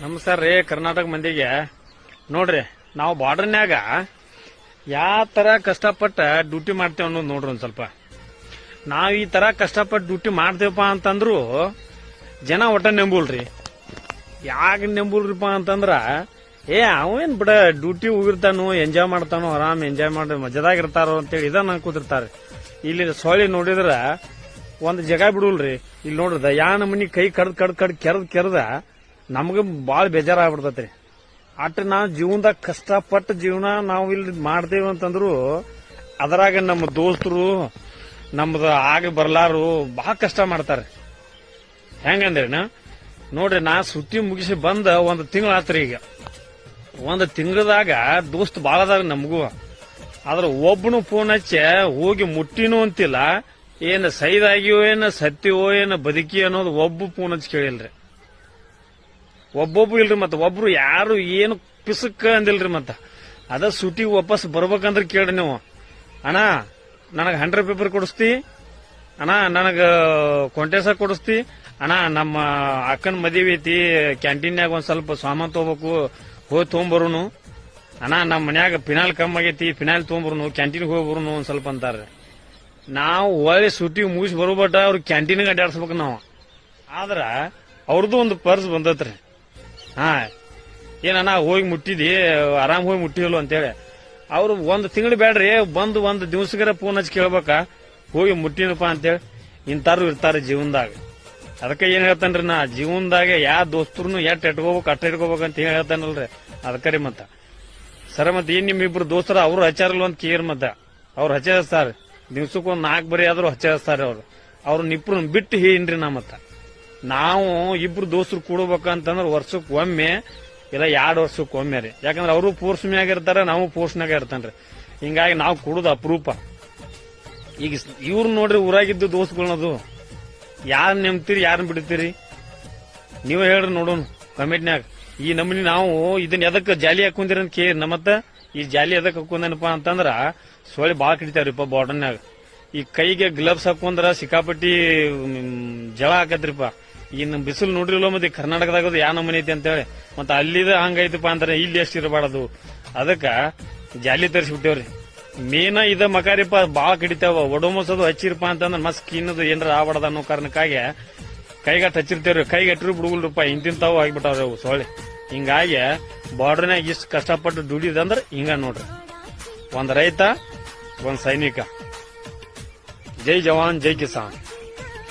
ನಮಸ್ಕಾರ ರೀ ಕರ್ನಾಟಕ ಮಂದಿಗೆ. ನೋಡ್ರಿ, ನಾವು ಬಾರ್ಡರ್ನ್ಯಾಗ ಯಾವ ತರ ಕಷ್ಟಪಟ್ಟ ಡ್ಯೂಟಿ ಮಾಡ್ತೇವೆ ಅನ್ನೋದು ನೋಡ್ರಿ ಒಂದ್ ಸ್ವಲ್ಪ. ನಾವ್ ಈ ತರ ಕಷ್ಟಪಟ್ಟು ಡ್ಯೂಟಿ ಮಾಡ್ತೇವಪ್ಪ ಅಂತಂದ್ರು ಜನ ಒಟ್ಟ ನೆಂಬುಲ್ರಿ. ಯಾಕೆ ನೆಂಬುಲ್ರಿಪ್ಪ ಅಂತಂದ್ರ ಅವೇನ್ ಬಿಡ ಡ್ಯೂಟಿ ಹೋಗಿರ್ತಾನು, ಎಂಜಾಯ್ ಮಾಡ್ತಾನೋ, ಆರಾಮ್ ಎಂಜಾಯ್ ಮಾಡಿ ಮಜದಾಗಿರ್ತಾರೋ ಅಂತೇಳಿ ಇದನ್ನ ಅನ್ಕೋತಿರ್ತಾರೆ. ಇಲ್ಲಿ ಸೊಳ್ಳಿ ನೋಡಿದ್ರ ಒಂದ್ ಜಗ ಬಿಡುಲ್ರಿ. ಇಲ್ಲಿ ನೋಡ್ರದ ಯಾ ನಮನಿ ಕೈ ಕೆರ್ದ ನಮ್ಗ ಬಾಳ ಬೇಜಾರಾಗ್ಬಿಡ್ತೈತ್ರಿ. ಅಟ್ ನಾವು ಜೀವನದಾಗ ಕಷ್ಟಪಟ್ಟ ಜೀವನ ನಾವು ಇಲ್ಲಿ ಮಾಡ್ತೇವೆ ಅಂತಂದ್ರು ಅದರಾಗ ನಮ್ಮ ದೋಸ್ತರು ನಮ್ದು ಆಗ ಬರ್ಲಾರು ಬಹಳ ಕಷ್ಟ ಮಾಡ್ತಾರೆ. ಹೆಂಗಂದ್ರೇನ ನೋಡ್ರಿ, ನಾ ಸುತ್ತಿ ಮುಗಿಸಿ ಬಂದ ಒಂದು ತಿಂಗಳ ಆತ್ರಿ. ಈಗ ಒಂದು ತಿಂಗಳದಾಗ ದೋಸ್ತ್ ಬಾಳ ಅದಾಗ ನಮಗೂ. ಆದ್ರ ಒಬ್ಬನು ಫೋನ್ ಹಚ್ಚಿ ಹೋಗಿ ಮುಟ್ಟಿನೂ ಅಂತಿಲ್ಲ, ಏನ್ ಸೈದಾಗಿಯೋ ಏನ ಸತ್ಯವೋ ಏನ ಬದುಕಿ ಅನ್ನೋದು ಒಬ್ಬ ಫೋನ್ ಹಚ್ಚಿ ಕೇಳಿಲ್ರಿ. ಒಬ್ಬೊಬ್ಬ ಇಲ್ರಿ. ಮತ್ತ ಒಬ್ರು ಯಾರು ಏನು ಪಿಸಕ್ ಅಂದಿಲ್ರಿ. ಮತ್ತ ಅದ ಸುಟಿಗೆ ವಾಪಸ್ ಬರ್ಬೇಕಂದ್ರ ಕೇಳ್ರಿ ನೀವು, ಅಣ್ಣ ನನಗ 100 ಪೇಪರ್ ಕೊಡಿಸ್ತಿ, ಅಣ್ಣ ನನಗ ಕೊಂಟೇಸ ಕೊಡಿಸ್ತಿ, ಅಣ್ಣ ನಮ್ಮ ಅಕ್ಕನ ಮದುವೆ ಐತಿ, ಕ್ಯಾಂಟೀನ್ಯಾಗ ಒಂದ್ ಸ್ವಲ್ಪ ಸಾಮಾನ್ ತಗೋಬೇಕು, ಹೋಗಿ ತೊಗೊಂಬರುನು, ಅಣ್ಣ ನಮ್ಮ ಮನ್ಯಾಗ ಫಿನಾಲ್ ಕಮ್ಮಿ ಆಗೈತಿ, ಫಿನಾಲ್ ತೊಗೊಂಬರುನು, ಕ್ಯಾಂಟೀನ್ಗೆ ಹೋಗಿ ಬರುನು ಒಂದ್ ಸ್ವಲ್ಪ ಅಂತಾರ್ರಿ. ನಾವು ಒಳ್ಳೆ ಸುಟಿಗೆ ಮುಗಿಸಿ ಬರೋಬಟ್ಟ ಅವ್ರ ಕ್ಯಾಂಟೀನ್ಗೆ ಅಡ್ಡಾಡ್ಸ್ಬೇಕು ನಾವು. ಆದ್ರ ಅವ್ರದ್ದು ಒಂದು ಪರ್ಸ್ ಬಂದತ್ರಿ. ಏನಣ್ಣ ಹೋಗಿ ಮುಟ್ಟಿದಿ, ಆರಾಮ್ ಹೋಗಿ ಮುಟ್ಟಿಲ್ಲ ಅಂತೇಳಿ ಅವ್ರು ಒಂದ್ ತಿಂಗಳು ಬೇಡ್ರಿ, ಬಂದು ಒಂದ್ ದಿವ್ಸಗಾರ ಫೋನ್ ಹಚ್ಚಿ ಕೇಳ್ಬೇಕ ಹೋಗಿ ಮುಟ್ಟಿನಪ್ಪ ಅಂತೇಳಿ. ಇಂತಾರು ಇರ್ತಾರೆ ಜೀವನದಾಗ. ಅದಕ್ಕೆ ಏನ್ ಹೇಳ್ತಾನ್ರಿ, ನಾ ಜೀವನದಾಗ ಯಾವ ದೋಸ್ತರು ಎಟ್ ಇಟ್ಕೋಬೇಕು ಅಟ್ಟ ಇಟ್ಕೋಬೇಕು ಅಂತ ಏನ್ ಹೇಳ್ತಾನಲ್ರಿ. ಅದಕ್ಕರಿ ಮತ್ತ ಸರ ಮತ್ ಏನ್ ನಿಮ್ಮಿಬ್ರು ದೋಸ್ತರ ಅವ್ರು ಹಚ್ಚಾರಲ್ಲ ಅಂತ ಕೇರ್ ಮತ್ತ ಅವ್ರು ಹಚ್ಚಾರ ದಿವ್ಸಕ್ಕೊಂದ್ 4 ಬರಿ ಆದ್ರೂ ಹಚ್ಚಾರ ಅವ್ರನ್ನ ಇಬ್ರು ಬಿಟ್ಟು ಏನ್ರಿ. ನಾ ಮತ್ತ ನಾವು ಇಬ್ರು ದೋಸ್ತರು ಕೂಡಬೇಕಂತಂದ್ರ ವರ್ಷಕ್ಕೆ ಒಮ್ಮೆ ಇಲ್ಲ 2 ವರ್ಷಕ್ಕೆ ಒಮ್ಮೆ ರೀ. ಯಾಕಂದ್ರೆ ಅವರು ಫೋರ್ಸ್ ಮ್ಯಾಗ ಇರ್ತಾರ, ನಾವು ಫೋರ್ಸ್ನಾಗ ಇರ್ತಾನ್ರಿ. ಹಿಂಗಾಗಿ ನಾವು ಕೂಡುದು ಅಪರೂಪ. ಈಗ ಇವ್ರು ನೋಡ್ರಿ, ಊರಾಗಿದ್ದು ದೋಸ್ತುಗಳನ್ನದು ಯಾರನ್ನ ನೆಮ್ತೀರಿ, ಯಾರನ್ನ ಬಿಡ್ತೀರಿ ನೀವೇ ಹೇಳ್ರಿ ನೋಡೋಣ ಕಮೆಂಟ್ನ್ಯಾಗ. ಈ ನಮ್ಮನಿ ನಾವು ಇದನ್ನ ಎದಕ್ಕೆ ಜಾಲಿ ಹಾಕೊಂದಿರ ಅಂತ ಕೇಳಿ ನಮ್ಮತ್ತ ಈ ಜಾಲಿ ಎದಕ್ ಹಾಕೊಂಡೇನಪ್ಪ ಅಂತಂದ್ರ ಸೊಳ್ಳಿ ಬಾಳ ಕಡಿತಾವ್ರಿಪ್ಪ ಬಾರ್ಡರ್ನ್ಯಾಗ. ಈ ಕೈಗೆ ಗ್ಲವ್ಸ್ ಹಾಕೊಂಡ್ರ ಸಿಕ್ಕಾಪಟ್ಟಿ ಜಳ ಹಾಕತ್ರಿಪ್ಪ. ಇನ್ನು ಬಿಸಿಲು ನೋಡ್ರಿಲ್ಲ ಮತ್ತೆ ಕರ್ನಾಟಕದಾಗ ಯಾವ ನಮೂನಿ ಐತಿ ಅಂತೇಳಿ. ಮತ್ತ ಅಲ್ಲಿದ ಹಂಗೈತಪ್ಪ ಅಂತಾರೆ, ಇಲ್ಲಿ ಎಷ್ಟು ಇರಬಾರದು. ಅದಕ್ಕ ಜಾಲಿ ತರಿಸ್ಬಿಟ್ಟೇವ್ರಿ. ಮೇನ ಇದ ಮಕಾರಿಪ್ಪ ಬಾಳ ಕಡಿತಾವ. ಒಡಮೋಸದು ಹಚ್ಚಿರಪ್ಪ ಅಂತಂದ್ರ ಮಸ್ತ್ ಸ್ಕಿನ್ನದು ಏನಾರ ಆಬಾರ್ದ ಅನ್ನೋ ಕಾರಣಕ್ಕಾಗಿ ಕೈಗಟ್ಟು ಹಚ್ಚಿರ್ತೇವ್ರಿ. ಕೈಗಟ್ಟರು ಬಿಡುಗಲ್ರಪ್ಪ, ಇಂತಿಂತಾವು ಆಗಿಬಿಟ್ಟಾವ್ರಿ ಅವು ಸೊಳ್ಳಿ. ಹಿಂಗಾಗಿ ಬಾರ್ಡರ್ನಾಗ ಇಷ್ಟು ಕಷ್ಟಪಟ್ಟು ದುಡಿದಂದ್ರ ಹಿಂಗ ನೋಡ್ರಿ. ಒಂದ್ ರೈತ, ಒಂದ್ ಸೈನಿಕ. ಜೈ ಜವಾನ್ ಜೈ ಕಿಸಾನ್,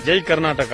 ಜೈ ಕರ್ನಾಟಕ.